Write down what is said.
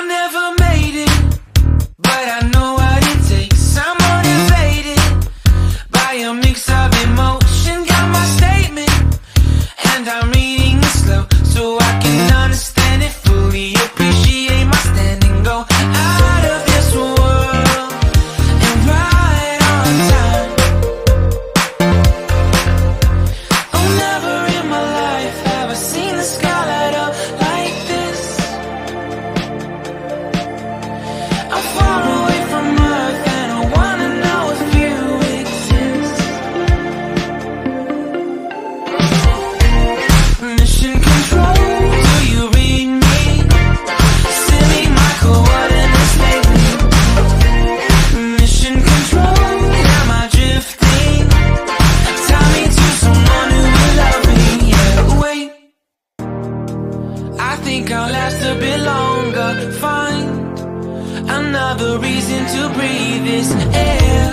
I never made it, but I know what it takes. I'm motivated by a mix of emotion. Got my statement, and I'm reading it slow so I can understand it fully. Appreciate my standing, go out of this world and right on time. Oh, never in my life have I seen the sky light up like this. I'm far away from Earth and I wanna know if you exist. Mission control, do you read me? Send me my coordinates lately. Mission control, am I drifting? Tie me to someone who will love me. Yeah, wait, I think I'll last a bit longer. Find another reason to breathe this air.